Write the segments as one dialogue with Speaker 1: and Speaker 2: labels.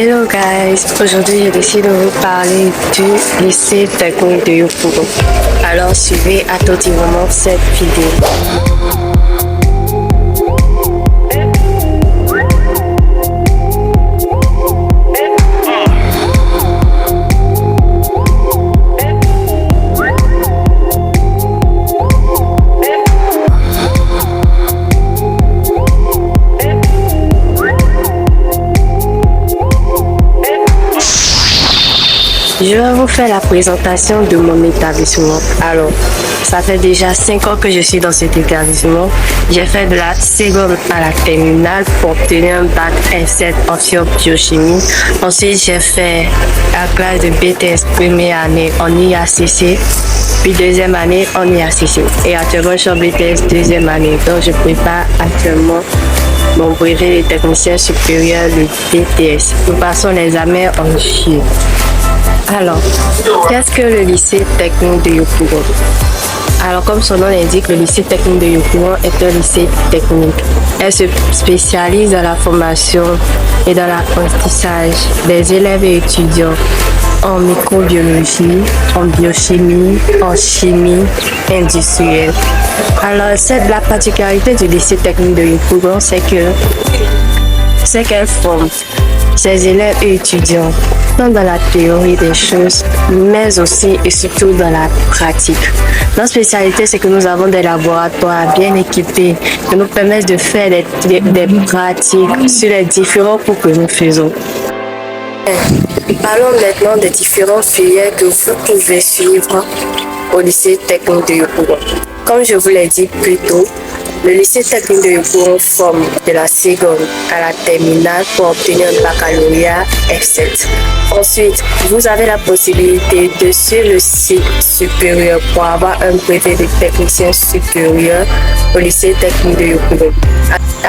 Speaker 1: Hello guys, aujourd'hui j'ai décidé de vous parler du lycée technique de Yopougon. Alors suivez attentivement cette vidéo. Je vais vous faire la présentation de mon établissement. Alors, ça fait déjà 5 ans que je suis dans cet établissement. J'ai fait de la seconde à la terminale pour obtenir un bac S7 option biochimie. Ensuite, j'ai fait la classe de BTS première année en IACC, puis deuxième année en IACC. Et actuellement, je suis en BTS deuxième année. Donc, je prépare actuellement mon brevet de technicien supérieur de BTS. Nous passons l'examen en juillet. Alors, qu'est-ce que le lycée technique de Yopougon? Alors, comme son nom l'indique, le lycée technique de Yopougon est un lycée technique. Elle se spécialise dans la formation et dans l'apprentissage des élèves et étudiants en microbiologie, en biochimie, en chimie industrielle. Alors, la particularité du lycée technique de Yopougon, c'est qu'elle forme ses élèves et étudiants tant dans la théorie des choses, mais aussi et surtout dans la pratique. Notre spécialité, c'est que nous avons des laboratoires bien équipés qui nous permettent de faire des pratiques sur les différents cours que nous faisons. Parlons maintenant des différentes filières que vous pouvez suivre au lycée technique de Yopougon. Comme je vous l'ai dit plus tôt, le lycée technique de Yopougon forme de la seconde à la terminale pour obtenir un baccalauréat F7. Ensuite, vous avez la possibilité de suivre le cycle supérieur pour avoir un brevet de technicien supérieur au lycée technique de Yopougon.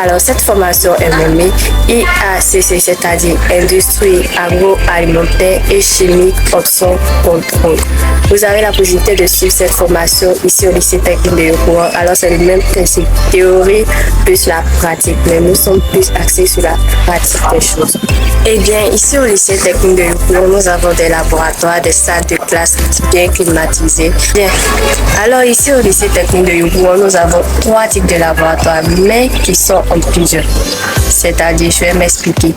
Speaker 1: Alors, cette formation est nommée IACC, c'est-à-dire Industrie agroalimentaire et chimique option contrôle. Vous avez la possibilité de suivre cette formation ici au lycée technique de Yopougon. Alors, c'est le même principe, théorie plus la pratique, mais nous sommes plus axés sur la pratique des choses. Eh bien, ici au lycée technique de Yopougon, nous avons des laboratoires, des salles de classe bien climatisées. Bien. Alors, ici au lycée technique de Yopougon, nous avons 3 types de laboratoires, mais qui sont en plusieurs. C'est-à-dire, je vais m'expliquer.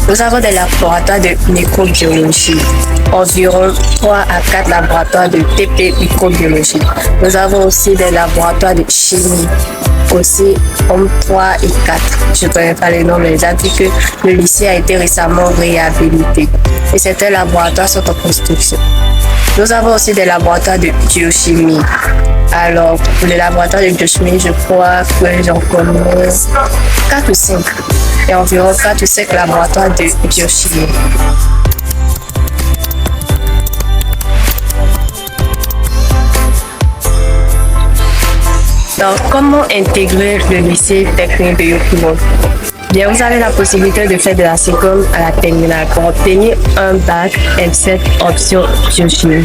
Speaker 1: Nous avons des laboratoires de microbiologie, environ 3 à 4 laboratoires de TP microbiologie. Nous avons aussi des laboratoires de chimie, aussi hommes 3 et 4. Je ne connais pas les noms, mais j'ai dit que le lycée a été récemment réhabilité et certains laboratoires sont en construction. Nous avons aussi des laboratoires de biochimie. Alors, pour les laboratoires de biochimie, je crois que j'en connais 4 ou 5. Et environ 4 ou 5 laboratoires de biochimie. Donc, comment intégrer le lycée technique de Yopougon? Bien, vous avez la possibilité de faire de la seconde à la terminale pour obtenir un bac F7 option biochimie.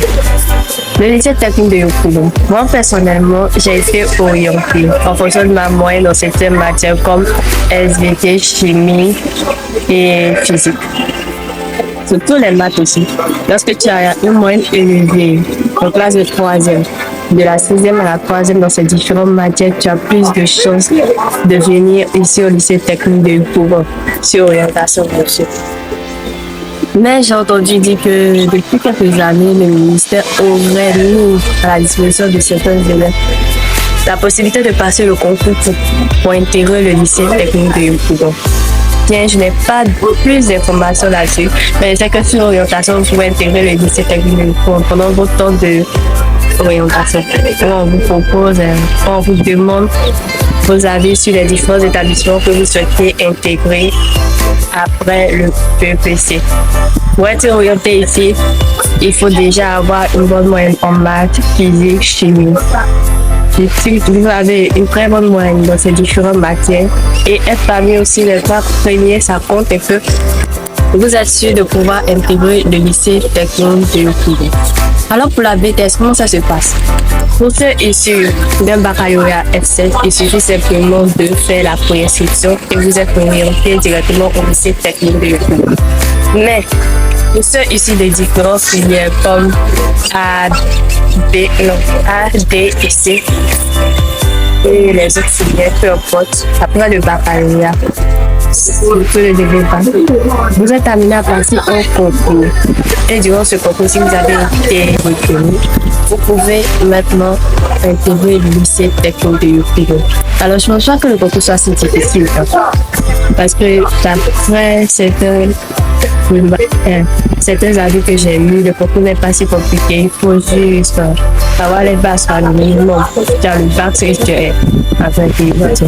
Speaker 1: Le lycée technique de Yopougon. Moi, personnellement, j'ai été orientée en fonction de ma moyenne dans certaines matières comme SVT, chimie et physique. Surtout les maths aussi. Lorsque tu as une moyenne élevée en classe de 3e, de la 6e à la 3e dans ces différentes matières, tu as plus de chances de venir ici au lycée technique de Yopougon sur orientation reçue. Mais j'ai entendu dire que depuis quelques années, le ministère aurait mis à la disposition de certains élèves la possibilité de passer le concours pour intégrer le lycée technique de Yopougon. Bien, je n'ai pas plus d'informations là-dessus, mais je sais que sur l'orientation, vous pouvez intégrer le lycée technique de Yopougon pendant votre temps de orientation. On vous propose, on vous demande vos avis sur les différents établissements que vous souhaitez intégrer après le PEPC. Pour être orienté ici, il faut déjà avoir une bonne moyenne en maths, physique, chimie. Si vous avez une très bonne moyenne dans ces différentes matières et être parmi aussi les 3 premiers, ça compte un peu. Vous êtes sûr de pouvoir intégrer le lycée technique de Yopougon. Alors pour la BTS, comment ça se passe? Pour ceux issus d'un baccalauréat F7, il suffit simplement de faire la préinscription et vous êtes orienté directement au lycée technique de Yopougon. Mais pour ceux issus des différentes filières comme A, B, non, A, D et C, et les autres filières, peu importe, après le baccalauréat, surtout le développement, vous êtes amené à passer un concours. Et durant ce concours, si vous avez été retenu, vous pouvez maintenant intégrer le lycée technique de Yopougon. Alors, je ne pense pas que le concours soit si difficile, parce que d'après certains avis que j'ai eus, le concours n'est pas si compliqué. Il faut juste avoir les bases par le minimum. Dans le bac, c'est avec des notes.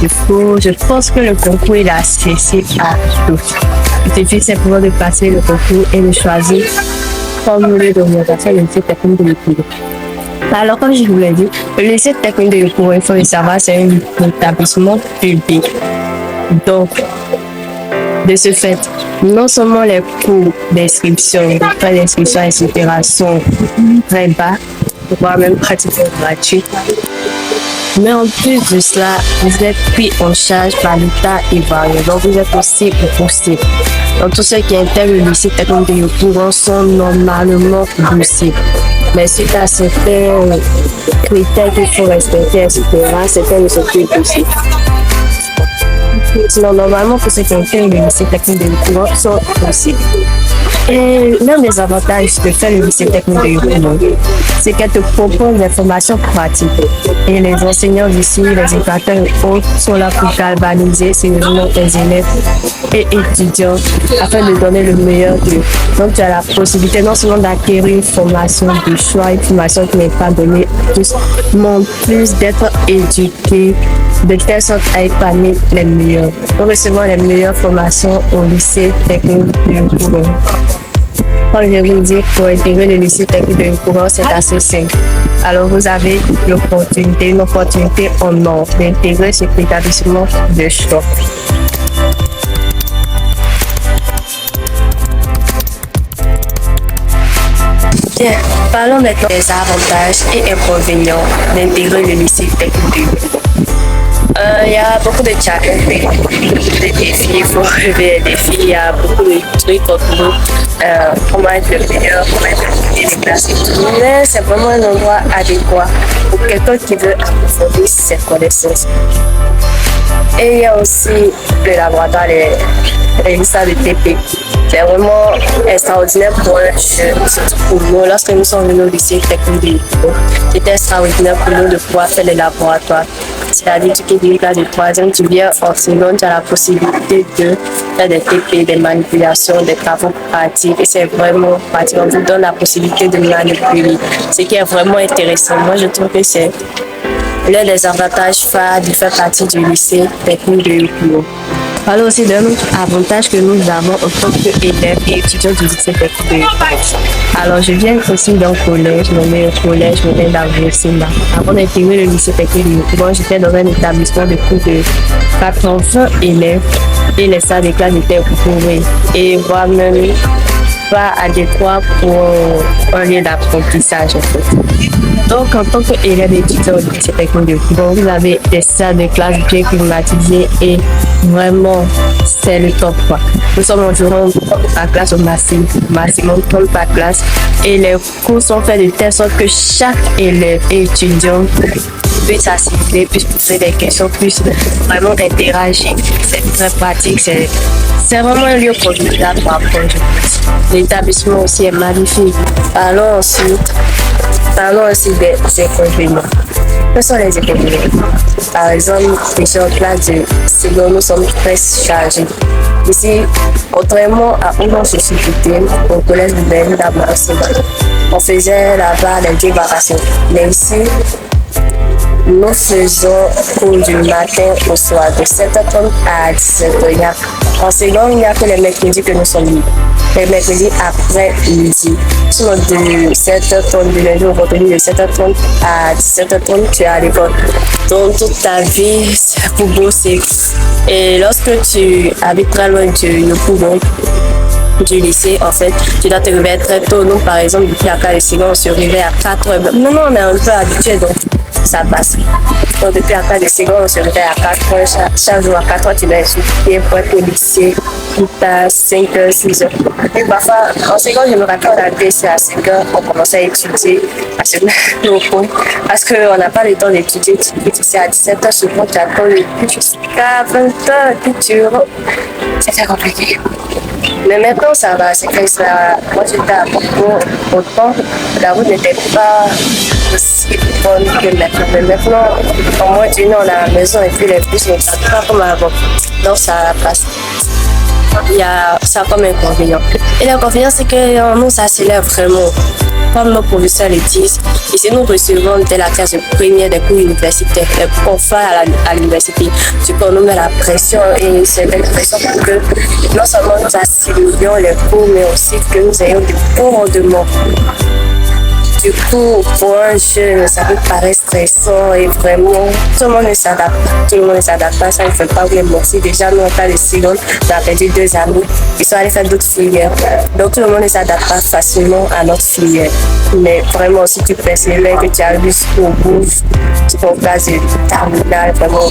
Speaker 1: Je pense que le concours est accessible à tous. Il suffit simplement de passer le concours et de choisir comme lieu d'orientation le lycée technique de Yopougon. Alors, comme je vous l'ai dit, le lycée technique de Yopougon, il faut le savoir, c'est un établissement public. Donc, de ce fait, non seulement les coûts d'inscription, les frais d'inscription, etc. sont très bas, voire même pratiquement gratuits, mais en plus de cela, vous êtes pris en charge par l'État ivoirien. Donc, vous êtes aussi boursier. Donc, tous ceux qui intègrent le lycée technique de Yopougon sont normalement boursiers. Mais suite à certains critères qu'il faut respecter, etc., certains ne sont plus boursiers. Sinon, normalement, pour ceux qui intègrent le lycée technique de Yopougon sont boursiers. Et l'un des avantages de faire le lycée technique de Yopougon, c'est qu'elle te propose des formations pratiques. Et les enseignants d'ici, les éducateurs et autres sont là pour galvaniser sérieusement les élèves et étudiants afin de donner le meilleur d'eux. Donc, tu as la possibilité non seulement d'acquérir une formation de choix, une formation qui n'est pas donnée à tous, mais en plus d'être éduqué de telle sorte à épanouir les meilleurs. Nous recevons les meilleures formations au lycée technique de Yopougon. Comme je vous dis, pour intégrer le lycée technique de Yopougon, c'est assez simple. Alors, vous avez une opportunité en or d'intégrer cet établissement de choix. Bien, parlons maintenant des avantages et inconvénients d'intégrer le lycée technique de Yopougon. Il y a beaucoup de challenges, des défis, il faut relever les défis, il y a beaucoup de trucs comme nous, comment être le meilleur, comment être le meilleur. Mais c'est vraiment un endroit adéquat pour quelqu'un qui veut approfondir ses connaissances. Et il y a aussi le laboratoire, les salles de TP. C'est vraiment extraordinaire pour un jeune, surtout pour nous. Lorsque nous sommes venus au lycée technique de Yopougon, c'était extraordinaire pour nous de pouvoir faire les laboratoires. C'est-à-dire que tu quittes une classe de troisième, tu viens en seconde, tu as la possibilité de faire des TP, des manipulations, des travaux pratiques. Et c'est vraiment pratique. On vous donne la possibilité de manipuler, ce qui est vraiment intéressant. Moi, je trouve que c'est l'un des avantages phares de faire partie du lycée technique de Yopougon. Parlons aussi d'un autre avantage que nous avons en tant qu'élèves et étudiants du lycée technique de Yopougon. Alors, je viens aussi d'un collège, nommé collège Modèle d'Avocina. Avant d'intégrer le lycée technique de Yopougon, j'étais dans un établissement de plus de 80 élèves et les salles de classe étaient bourrées et voire même pas adéquat pour un lieu d'apprentissage en fait. Donc, en tant qu'élève étudiant au lycée technique de Yopougon, vous avez des salles de classe bien climatisées et vraiment, c'est le top quoi. Nous sommes environ par classe au maximum 30 par classe et les cours sont faits de telle sorte que chaque élève et étudiant puisse assister, puisse poser des questions, puisse vraiment interagir. C'est très pratique, c'est vraiment un lieu formidable pour apprendre. L'établissement aussi est magnifique. Parlons aussi des inconvénients. Quels sont les inconvénients? Par exemple, déjà en classe de seconde, nous sommes très chargés. Ici, contrairement à où je suis quitté, au collège de Berlin d'Avocina, on faisait là-bas les 2 vacations. Mais ici, nous faisons cours du matin au soir, de 7h30 à 17h. En seconde, il n'y a que les mercredis que nous sommes libres. Les mercredis après midi. Sinon, de 7h30 du lundi au vendredi, de 7h30 à 17h30, tu es à l'école. Donc, toute ta vie, c'est pour bosser. Et lorsque tu habites très loin de Yopougon, du lycée, en fait, tu dois te réveiller très tôt. Nous, par exemple, depuis la classe de seconde, on se réveille à 4h. Maintenant, on est un peu habitué, donc ça passe. Donc, depuis la classe de seconde, on se réveille à 4 heures. Chaque jour à 4 heures, tu dois étudier pour être au lycée à 5 heures, 6 heures. Et parfois, en seconde, je me rappelle, on a laissé à 5 heures, on commençait à étudier, à se mettre au fond. Parce qu'on n'a pas le temps d'étudier. C'est à 17 heures, souvent, tu attends le plus jusqu'à 20 heures, puis tu rentres. C'était compliqué. Mais maintenant, ça va. C'est que ça. Moi, j'étais à Bordeaux. Autant, la route n'était pas aussi bonne que maintenant. Mais maintenant, en moins d'une heure, on a la maison et puis les bus ne passent pas comme avant. Donc, ça passe. Il y a ça comme inconvénient. Et l'inconvénient, c'est que nous accélère vraiment. Comme nos professeurs le disent, ici nous recevons dès la classe de première des cours universitaires, les profs à l'université. Du coup, on nous met la pression et c'est une pression pour que non seulement nous assimilions les cours, mais aussi que nous ayons des bons rendements. Du coup, pour un jeune, ça peut paraître stressant et vraiment, tout le monde ne s'adapte pas. Tout le monde ne s'adapte pas, ça ne fait pas vraiment. Si déjà, nous, en cas de seconde, on a perdu 2 amis, ils sont allés faire d'autres filières. Donc, tout le monde ne s'adapte pas facilement à notre filière. Mais vraiment, si tu persévères, que tu arrives jusqu'au bout, tu peux place de terminale, vraiment,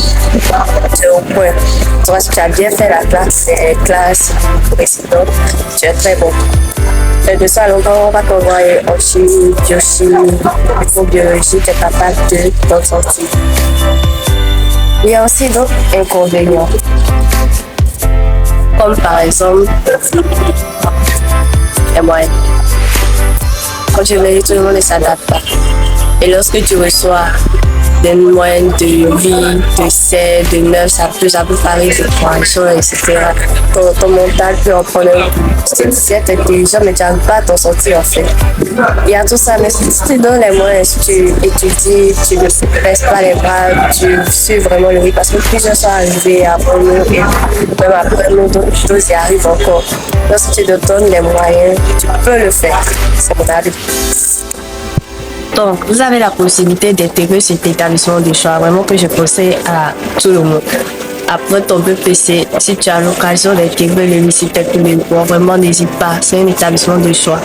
Speaker 1: tu es au point. Toi, si tu as bien fait la classe précédente, tu es très bon. Et de ça, longtemps, on va t'envoyer en chimie, biochimie, microbiologie, tu es capable de t'en sortir. Il y a aussi d'autres inconvénients. Comme par exemple, les moyens. Quand tu veux, tout le monde ne s'adapte pas. Et lorsque tu reçois des moyennes de 8, de 7, de 9, ça peut paraître de poinçons, etc. Ton mental peut en prendre un coup. Tu te dis, tu es intelligent, mais tu n'arrives pas à t'en sortir en fait. Il y a tout ça, mais si tu donnes les moyens, si tu étudies, tu ne baisses pas les bras, tu suis vraiment le rythme, parce que plusieurs sont arrivés avant nous et même après nous, d'autres y arrivent encore. Lorsque tu te donnes les moyens, tu peux le faire. C'est mon avis. Donc, vous avez la possibilité d'intégrer cet établissement de choix, vraiment que je conseille à tout le monde. Après ton BPC, si tu as l'occasion d'intégrer le lycée technique, vraiment n'hésite pas, c'est un établissement de choix.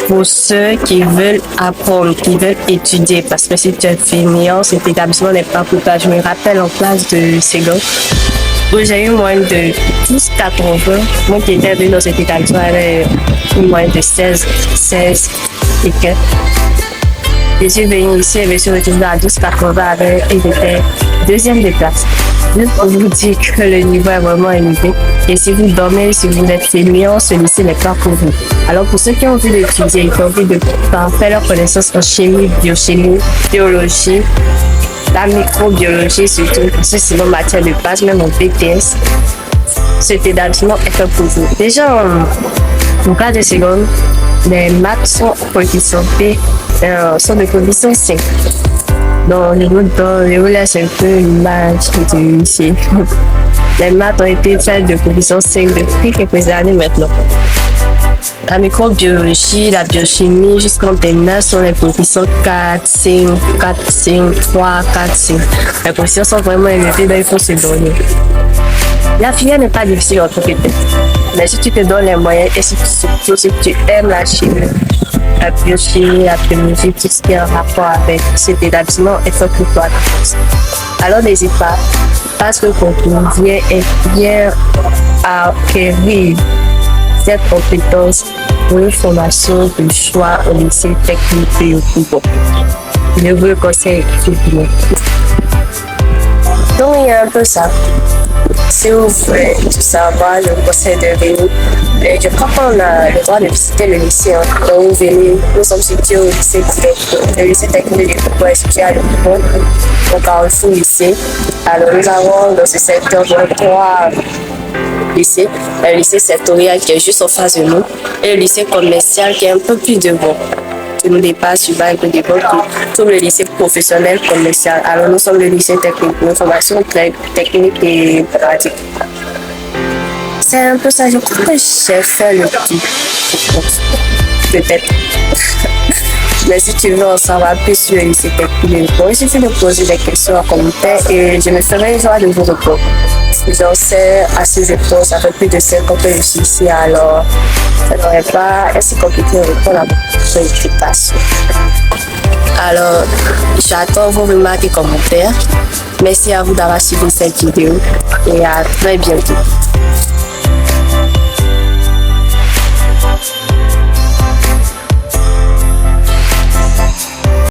Speaker 1: Pour ceux qui veulent apprendre, qui veulent étudier, parce que si tu es fainéant, cet établissement n'est pas pour toi. Je me rappelle en classe de seconde, où j'ai eu moins de 12,80. Moi qui étais venu dans cet établissement, j'avais une moyenne de 16 et que. Je suis venue ici et je me suis retrouvée à 12,80 avec et j'étais deuxième de classe. Juste pour vous dire que le niveau est vraiment élevé. Et si vous dormez, si vous êtes fainéant, ce lycée n'est pas pour vous. Alors pour ceux qui ont envie d'étudier, qui ont envie de faire leur connaissance en chimie, biochimie, biologie, la microbiologie surtout, parce que c'est nos matières de base, même en BTS, cet établissement est fait pour vous. Déjà, en classe de seconde, les maths sont en position B, sont de position C. Donc, je vous laisse un peu l'image du lycée. Les maths ont été faites de position 5 depuis quelques années maintenant. La microbiologie, la biochimie jusqu'en terminale sont les positions 4, 5, 4, 5, 3, 4, 5. Les positions sont vraiment élevées, donc il faut se donner. La filière n'est pas difficile en tout cas. Mais si tu te donnes les moyens et si tu aimes la chimie, la biochimie, la biologie, tout ce qui est en rapport avec cet établissement est fait pour toi. Alors n'hésite pas, parce que quand tu viens acquérir cette compétence pour une formation de choix au lycée technique de Yopougon. Je vous le conseille vivement. Donc il y a un peu ça. Si vous voulez tout savoir, je vous conseille de venir. Et je crois qu'on a le droit de visiter le lycée. Donc vous venez, nous sommes situés au lycée technique. Le lycée technique de Yopougon est situé à Yopougon, au Carrefour lycée. Alors nous avons dans ce secteur 3 lycées. Le lycée sectoriel qui est juste en face de nous et le lycée commercial qui est un peu plus devant. Qui nous dépasse, tu vas un peu devant tout le lycée professionnel commercial. Alors nous sommes le lycée technique, une formation très technique et pratique. C'est un peu ça, je crois que j'ai fait le petit. Peut-être. Mais si tu veux en savoir plus sur le lycée technique, il suffit de poser des questions en commentaire et je me ferai une joie de vous répondre. J'en sais assez de ça fait plus de 5 ans que je suis ici, alors ça n'aurait pas assez compliqué de répondre à votre préoccupation. Alors, j'attends vos remarques et commentaires. Merci à vous d'avoir suivi cette vidéo et à très bientôt.